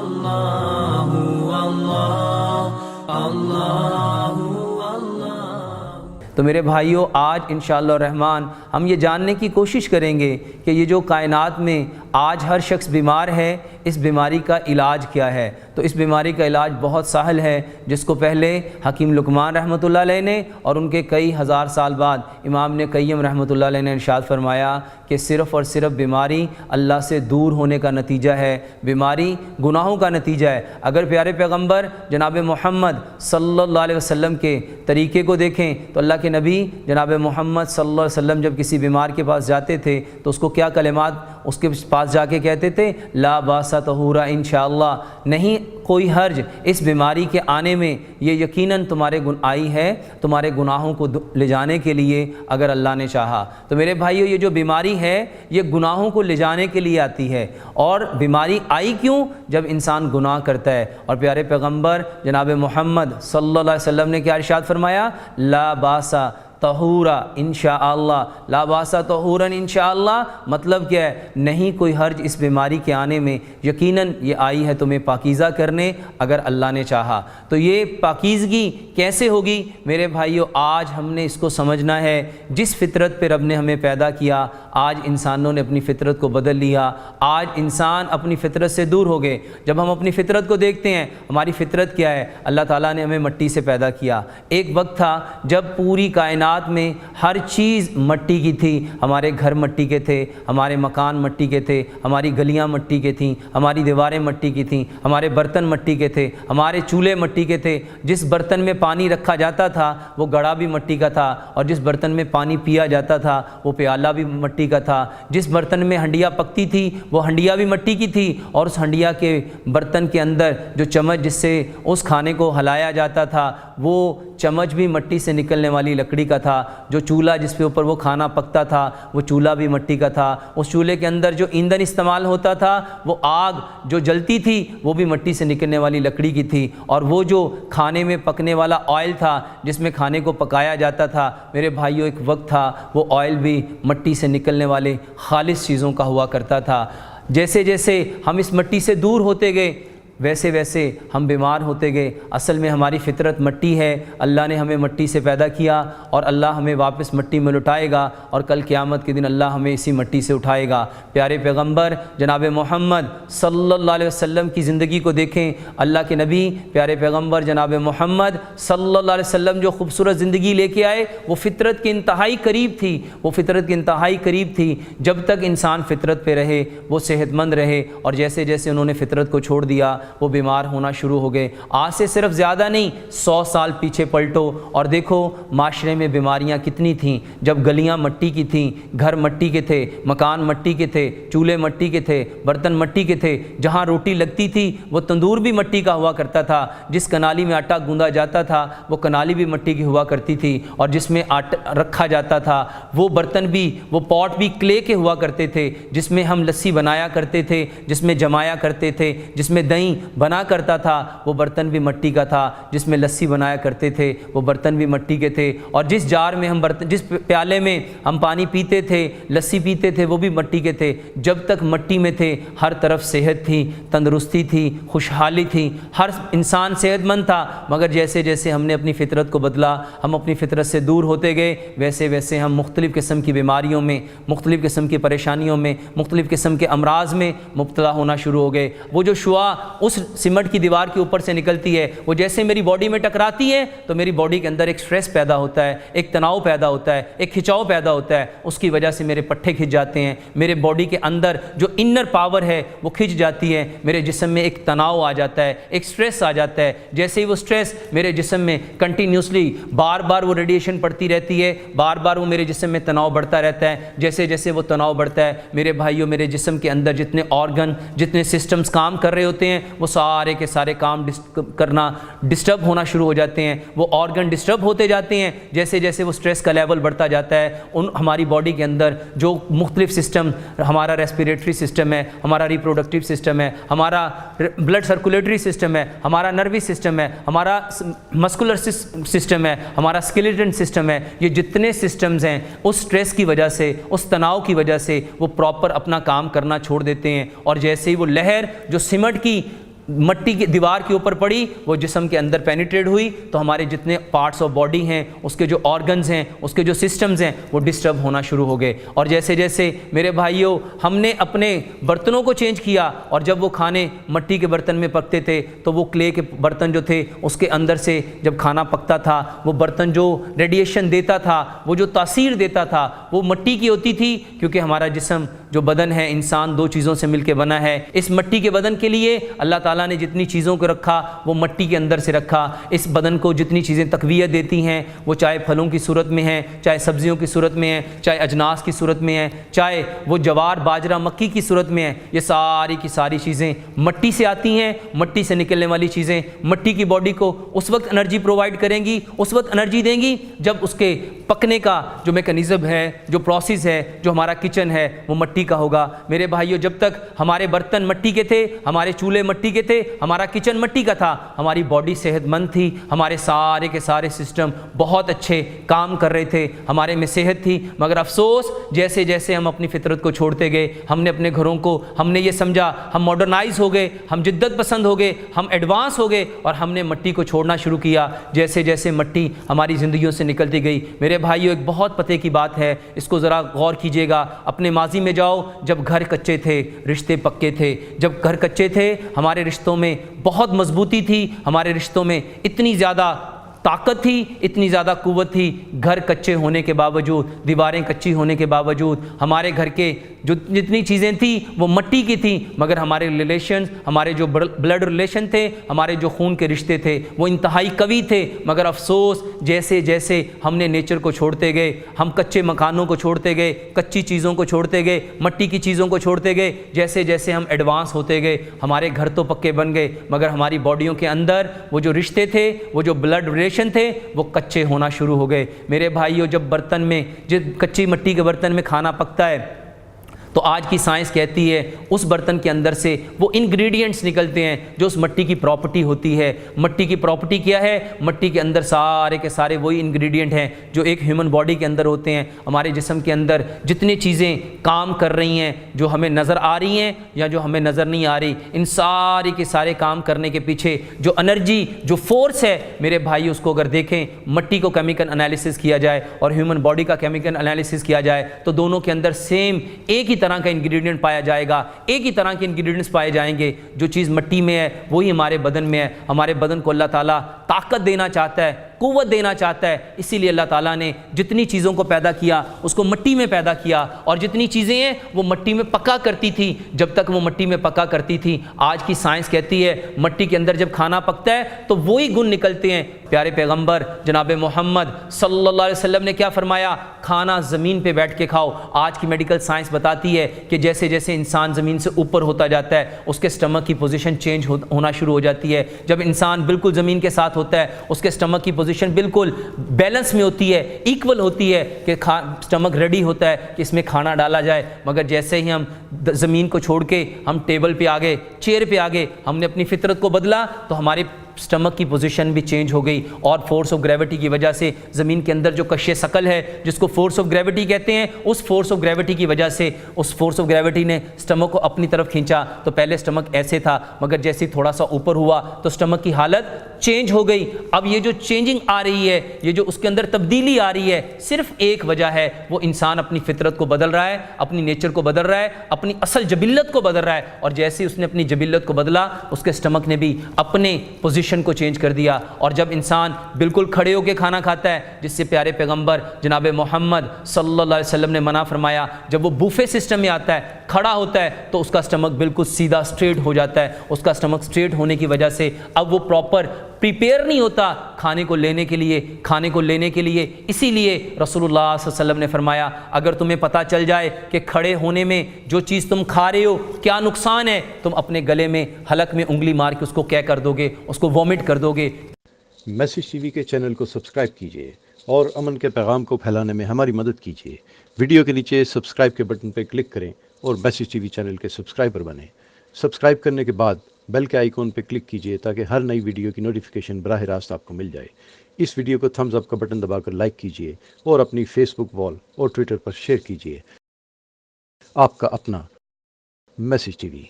اللہ اللہ۔ تو میرے بھائیوں، آج انشاءاللہ الرحمن ہم یہ جاننے کی کوشش کریں گے کہ یہ جو کائنات میں آج ہر شخص بیمار ہے، اس بیماری کا علاج کیا ہے۔ تو اس بیماری کا علاج بہت سہل ہے، جس کو پہلے حکیم لقمان رحمۃ اللہ علیہ نے اور ان کے کئی ہزار سال بعد امام ابن قیم رحمۃ اللہ علیہ نے ارشاد فرمایا کہ صرف اور صرف بیماری اللہ سے دور ہونے کا نتیجہ ہے، بیماری گناہوں کا نتیجہ ہے۔ اگر پیارے پیغمبر جناب محمد صلی اللہ علیہ وسلم کے طریقے کو دیکھیں تو اللہ کے نبی جناب محمد صلی اللہ علیہ وسلم جب کسی بیمار کے پاس جاتے تھے تو اس کو کیا کلمات اس کے پاس جا کے کہتے تھے؟ لا باس طہورا انشاءاللہ، نہیں کوئی حرج اس بیماری کے آنے میں، یہ یقیناً تمہارے آئی ہے تمہارے گناہوں کو لے جانے کے لیے اگر اللہ نے چاہا۔ تو میرے بھائیو، یہ جو بیماری ہے یہ گناہوں کو لے جانے کے لیے آتی ہے۔ اور بیماری آئی کیوں؟ جب انسان گناہ کرتا ہے۔ اور پیارے پیغمبر جناب محمد صلی اللہ علیہ وسلم نے کیا ارشاد فرمایا؟ لا باسا طہورا انشاءاللہ، لا باسا طہورا انشاءاللہ، مطلب کیا ہے؟ نہیں کوئی حرج اس بیماری کے آنے میں، یقیناً یہ آئی ہے تمہیں پاکیزہ کرنے اگر اللہ نے چاہا۔ تو یہ پاکیزگی کیسے ہوگی میرے بھائیو؟ آج ہم نے اس کو سمجھنا ہے۔ جس فطرت پہ رب نے ہمیں پیدا کیا، آج انسانوں نے اپنی فطرت کو بدل لیا، آج انسان اپنی فطرت سے دور ہو گئے۔ جب ہم اپنی فطرت کو دیکھتے ہیں، ہماری فطرت کیا ہے؟ اللہ تعالیٰ نے ہمیں مٹی سے پیدا کیا۔ ایک وقت تھا جب پوری کائنات میں ہر چیز مٹی کی تھی، ہمارے گھر مٹی کے تھے، ہمارے مکان مٹی کے تھے، ہماری گلیاں مٹی کے تھیں، ہماری دیواریں مٹی کی تھیں، ہمارے برتن مٹی کے تھے، ہمارے چولہے مٹی کے تھے۔ جس برتن میں پانی رکھا جاتا تھا وہ گڑا بھی مٹی کا تھا، اور جس برتن میں پانی پیا جاتا تھا وہ پیالہ بھی مٹی کا تھا۔ جس برتن میں ہنڈیا پکتی تھی وہ ہنڈیا بھی مٹی کی تھی، اور اس ہنڈیا کے برتن کے اندر جو چمچ جس سے اس کھانے کو ہلایا جاتا تھا وہ چمچ بھی مٹی سے نکلنے والی لکڑی کا تھا۔ جو چولہا جس کے اوپر وہ کھانا پکتا تھا وہ چولہا بھی مٹی کا تھا۔ اس چولہے کے اندر جو ایندھن استعمال ہوتا تھا، وہ آگ جو جلتی تھی وہ بھی مٹی سے نکلنے والی لکڑی کی تھی، اور وہ جو کھانے میں پکنے والا آئل تھا جس میں کھانے کو پکایا جاتا تھا، میرے بھائیوں ایک وقت تھا وہ آئل بھی مٹی سے نکلنے والے خالص چیزوں کا ہوا کرتا تھا۔ جیسے جیسے ہم اس مٹی سے دور ہوتے گئے ویسے ویسے ہم بیمار ہوتے گئے۔ اصل میں ہماری فطرت مٹی ہے، اللہ نے ہمیں مٹی سے پیدا کیا اور اللہ ہمیں واپس مٹی میں لٹائے گا، اور کل قیامت کے دن اللہ ہمیں اسی مٹی سے اٹھائے گا۔ پیارے پیغمبر جناب محمد صلی اللہ علیہ وسلم کی زندگی کو دیکھیں۔ اللہ کے نبی پیارے پیغمبر جناب محمد صلی اللہ علیہ وسلم جو خوبصورت زندگی لے کے آئے وہ فطرت کے انتہائی قریب تھی، وہ فطرت کے انتہائی قریب تھی۔ جب تک انسان فطرت پہ رہے وہ صحت مند رہے، اور جیسے جیسے انہوں نے فطرت کو چھوڑ دیا وہ بیمار ہونا شروع ہو گئے۔ آج سے صرف زیادہ نہیں 100 سال پیچھے پلٹو اور دیکھو معاشرے میں بیماریاں کتنی تھیں۔ جب گلیاں مٹی کی تھیں، گھر مٹی کے تھے، مکان مٹی کے تھے، چولہے مٹی کے تھے، برتن مٹی کے تھے، جہاں روٹی لگتی تھی وہ تندور بھی مٹی کا ہوا کرتا تھا، جس کنالی میں آٹا گوندا جاتا تھا وہ کنالی بھی مٹی کی ہوا کرتی تھی، اور جس میں آٹا رکھا جاتا تھا وہ برتن بھی، وہ پاٹ بھی کلے کے ہوا کرتے تھے، جس میں ہم لسی بنایا کرتے تھے، جس میں جمایا کرتے تھے، جس میں دہی بنا کرتا تھا وہ برتن بھی مٹی کا تھا، جس میں لسی بنایا کرتے تھے وہ برتن بھی مٹی کے تھے، اور جس جار میں ہم جس پیالے میں ہم پانی پیتے تھے، لسی پیتے تھے، وہ بھی مٹی کے تھے۔ جب تک مٹی میں تھے ہر طرف صحت تھی، تندرستی تھی، خوشحالی تھی، ہر انسان صحت مند تھا۔ مگر جیسے جیسے ہم نے اپنی فطرت کو بدلا، ہم اپنی فطرت سے دور ہوتے گئے، ویسے ویسے ہم مختلف قسم کی بیماریوں میں، مختلف قسم کی پریشانیوں میں، مختلف قسم کے امراض میں مبتلا ہونا شروع ہو گئے۔ وہ جو شعاع اس سیمنٹ کی دیوار کے اوپر سے نکلتی ہے وہ جیسے میری باڈی میں ٹکراتی ہے تو میری باڈی کے اندر ایک سٹریس پیدا ہوتا ہے، ایک تناؤ پیدا ہوتا ہے، ایک کھچاؤ پیدا ہوتا ہے، اس کی وجہ سے میرے پٹھے کھچ جاتے ہیں، میرے باڈی کے اندر جو انر پاور ہے وہ کھچ جاتی ہے، میرے جسم میں ایک تناؤ آ جاتا ہے، ایک سٹریس آ جاتا ہے۔ جیسے ہی وہ سٹریس میرے جسم میں کنٹینیوسلی بار بار وہ ریڈیشن پڑتی رہتی ہے، بار بار وہ میرے جسم میں تناؤ بڑھتا رہتا ہے، جیسے جیسے وہ تناؤ بڑھتا ہے میرے بھائیوں میرے جسم کے اندر جتنے آرگن، جتنے سسٹمز کام کر رہے ہوتے ہیں وہ سارے کے سارے کام کرنا ڈسٹرب ہونا شروع ہو جاتے ہیں، وہ آرگن ڈسٹرب ہوتے جاتے ہیں جیسے جیسے وہ سٹریس کا لیول بڑھتا جاتا ہے۔ ہماری باڈی کے اندر جو مختلف سسٹم، ہمارا ریسپیریٹری سسٹم ہے، ہمارا ریپروڈکٹیو سسٹم ہے، ہمارا بلڈ سرکولیٹری سسٹم ہے، ہمارا نروی سسٹم ہے، ہمارا مسکولر سسٹم ہے، ہمارا اسکیلیٹن سسٹم ہے، یہ جتنے سسٹمز ہیں اس سٹریس کی وجہ سے، اس تناؤ کی وجہ سے وہ پراپر اپنا کام کرنا چھوڑ دیتے ہیں، اور جیسے ہی وہ لہر جو سمٹ کی مٹی کی دیوار کے اوپر پڑی، وہ جسم کے اندر پینیٹریٹ ہوئی، تو ہمارے جتنے پارٹس آف باڈی ہیں، اس کے جو آرگنز ہیں، اس کے جو سسٹمز ہیں، وہ ڈسٹرب ہونا شروع ہو گئے۔ اور جیسے جیسے میرے بھائیوں ہم نے اپنے برتنوں کو چینج کیا، اور جب وہ کھانے مٹی کے برتن میں پکتے تھے تو وہ کلے کے برتن جو تھے اس کے اندر سے جب کھانا پکتا تھا، وہ برتن جو ریڈیشن دیتا تھا، وہ جو تاثیر دیتا تھا، وہ مٹی کی ہوتی تھی، کیونکہ ہمارا جسم جو بدن ہے انسان دو چیزوں سے مل کے بنا ہے۔ اس مٹی کے بدن کے لیے اللہ تعالیٰ نے جتنی چیزوں کو رکھا وہ مٹی کے اندر سے رکھا۔ اس بدن کو جتنی چیزیں تقویت دیتی ہیں، وہ چاہے پھلوں کی صورت میں ہیں، چاہے سبزیوں کی صورت میں ہیں، چاہے اجناس کی صورت میں ہیں، چاہے وہ جوار باجرہ مکی کی صورت میں ہیں، یہ ساری کی ساری چیزیں مٹی سے آتی ہیں۔ مٹی سے نکلنے والی چیزیں مٹی کی باڈی کو اس وقت انرجی پرووائڈ کریں گی، اس وقت انرجی دیں گی جب اس کے پکنے کا جو میکانزم ہے، جو پروسیس ہے، جو ہمارا کچن ہے، وہ مٹی کا ہوگا۔ میرے بھائیو جب تک ہمارے برتن مٹی کے تھے، ہمارے چولہے مٹی کے تھے، ہمارا کچن مٹی کا تھا، ہماری باڈی صحت مند تھی، ہمارے سارے کے سارے سسٹم بہت اچھے کام کر رہے تھے، ہمارے میں صحت تھی۔ مگر افسوس جیسے جیسے ہم اپنی فطرت کو چھوڑتے گئے، ہم نے اپنے گھروں کو، ہم نے یہ سمجھا ہم ماڈرنائز ہو گئے، ہم جدت پسند ہو گئے، ہم ایڈوانس ہو گئے، اور ہم نے مٹی کو چھوڑنا شروع کیا۔ جیسے جیسے مٹی ہماری زندگیوں سے نکلتی گئی، میرے بھائیو ایک بہت پتے کی بات ہے، اس کو ذرا غور کیجئے گا۔ اپنے ماضی میں جاؤ، جب گھر کچے تھے رشتے پکے تھے، جب گھر کچے تھے ہمارے رشتوں میں بہت مضبوطی تھی، ہمارے رشتوں میں اتنی زیادہ طاقت تھی، اتنی زیادہ قوت تھی، گھر کچے ہونے کے باوجود، دیواریں کچی ہونے کے باوجود، ہمارے گھر کے جو جتنی چیزیں تھیں وہ مٹی کی تھیں، مگر ہمارے ریلیشنز، ہمارے جو بلڈ ریلیشن تھے، ہمارے جو خون کے رشتے تھے وہ انتہائی قوی تھے۔ مگر افسوس جیسے جیسے ہم نے نیچر کو چھوڑتے گئے، ہم کچے مکانوں کو چھوڑتے گئے، کچی چیزوں کو چھوڑتے گئے، مٹی کی چیزوں کو چھوڑتے گئے، جیسے جیسے ہم ایڈوانس ہوتے گئے، ہمارے گھر تو پکے بن گئے، مگر ہماری باڈیوں کے اندر وہ جو رشتے تھے، وہ جو بلڈ ریلیشن تھے، وہ کچے ہونا شروع ہو گئے۔ میرے بھائیو جب برتن میں، جب کچی مٹی کے برتن میں کھانا پکتا ہے تو آج کی سائنس کہتی ہے اس برتن کے اندر سے وہ انگریڈینٹس نکلتے ہیں جو اس مٹی کی پراپرٹی ہوتی ہے۔ مٹی کی پراپرٹی کیا ہے؟ مٹی کے اندر سارے کے سارے وہی انگریڈینٹ ہیں جو ایک ہیومن باڈی کے اندر ہوتے ہیں۔ ہمارے جسم کے اندر جتنی چیزیں کام کر رہی ہیں، جو ہمیں نظر آ رہی ہیں یا جو ہمیں نظر نہیں آ رہی، ان سارے کے سارے کام کرنے کے پیچھے جو انرجی، جو فورس ہے میرے بھائی، اس کو اگر دیکھیں، مٹی کو کیمیکل انالیسس کیا جائے اور ہیومن باڈی کا کیمیکل انالیسس کیا جائے تو دونوں کے اندر سیم ایک ہی طرح کا انگریڈینٹ پایا جائے گا، ایک ہی طرح کے انگریڈینٹس پائے جائیں گے۔ جو چیز مٹی میں ہے وہی ہمارے بدن میں ہے۔ ہمارے بدن کو اللہ تعالیٰ طاقت دینا چاہتا ہے، قوت دینا چاہتا ہے، اسی لیے اللہ تعالیٰ نے جتنی چیزوں کو پیدا کیا اس کو مٹی میں پیدا کیا، اور جتنی چیزیں ہیں وہ مٹی میں پکا کرتی تھی۔ جب تک وہ مٹی میں پکا کرتی تھی، آج کی سائنس کہتی ہے مٹی کے اندر جب کھانا پکتا ہے تو وہی گن نکلتے ہیں۔ پیارے پیغمبر جناب محمد صلی اللہ علیہ وسلم نے کیا فرمایا؟ کھانا زمین پہ بیٹھ کے کھاؤ۔ آج کی میڈیکل سائنس بتاتی ہے کہ جیسے جیسے انسان زمین سے اوپر ہوتا جاتا ہے اس کے سٹمک کی پوزیشن چینج ہونا شروع ہو جاتی ہے۔ جب انسان بالکل زمین کے ساتھ ہوتا ہے اس کے سٹمک کی پوزیشن بالکل بیلنس میں ہوتی ہے، ایکول ہوتی ہے، کہ سٹمک ریڈی ہوتا ہے کہ اس میں کھانا ڈالا جائے۔ مگر جیسے ہی ہم زمین کو چھوڑ کے ہم ٹیبل پہ آگے، چیئر پہ آگے، ہم نے اپنی فطرت کو بدلا تو ہماری سٹمک کی پوزیشن بھی چینج ہو گئی، اور فورس آف گریوٹی کی وجہ سے زمین کے اندر جو کش ثقل ہے جس کو فورس آف گریوٹی کہتے ہیں، اس فورس آف گریوٹی کی وجہ سے اس فورس آف گریوٹی نے سٹمک کو اپنی طرف کھینچا۔ تو پہلے سٹمک ایسے تھا، مگر جیسے تھوڑا سا اوپر ہوا تو سٹمک کی حالت چینج ہو گئی۔ اب یہ جو چینجنگ آ رہی ہے، یہ جو اس کے اندر تبدیلی آ رہی ہے، صرف ایک وجہ ہے، وہ انسان اپنی فطرت کو بدل رہا ہے، اپنی نیچر کو بدل رہا ہے، اپنی اصل جبلت کو بدل رہا ہے، اور جیسے اس نے اپنی جبلت کو بدلا اس کے سٹمک نے بھی اپنے پوزیشن کو چینج کر دیا۔ اور جب انسان بالکل کھڑے ہو کے کھانا کھاتا ہے، جس سے پیارے پیغمبر جناب محمد صلی اللہ علیہ وسلم نے منع فرمایا، جب وہ بوفے سسٹم میں آتا ہے، کھڑا ہوتا ہے تو اس کا سٹمک بالکل سیدھا سٹریٹ ہو جاتا ہے۔ اس کا سٹمک سٹریٹ ہونے کی وجہ سے اب وہ پراپر پریپیئر نہیں ہوتا کھانے کو لینے کے لیے۔ اسی لیے رسول اللہ صلی اللہ علیہ وسلم نے فرمایا، اگر تمہیں پتہ چل جائے کہ کھڑے ہونے میں جو چیز تم کھا رہے ہو کیا نقصان ہے، تم اپنے گلے میں حلق میں انگلی مار کے اس کو کیا کر دو گے؟ اس کو وومٹ کر دو گے۔ میسج ٹی وی کے چینل کو سبسکرائب کیجیے اور امن کے پیغام کو پھیلانے میں ہماری مدد کیجیے۔ ویڈیو کے نیچے سبسکرائب کے بٹن پر کلک کریں اور میسج ٹی وی چینل کے سبسکرائبر بنیں۔ سبسکرائب کرنے کے بعد بیل کے آئیکن پہ کلک کیجیے تاکہ ہر نئی ویڈیو کی نوٹیفیکیشن براہ راست آپ کو مل جائے۔ اس ویڈیو کو تھمز اپ کا بٹن دبا کر لائک کیجیے اور اپنی فیس بک وال اور ٹویٹر پر شیئر کیجیے۔ آپ کا اپنا میسج ٹی وی۔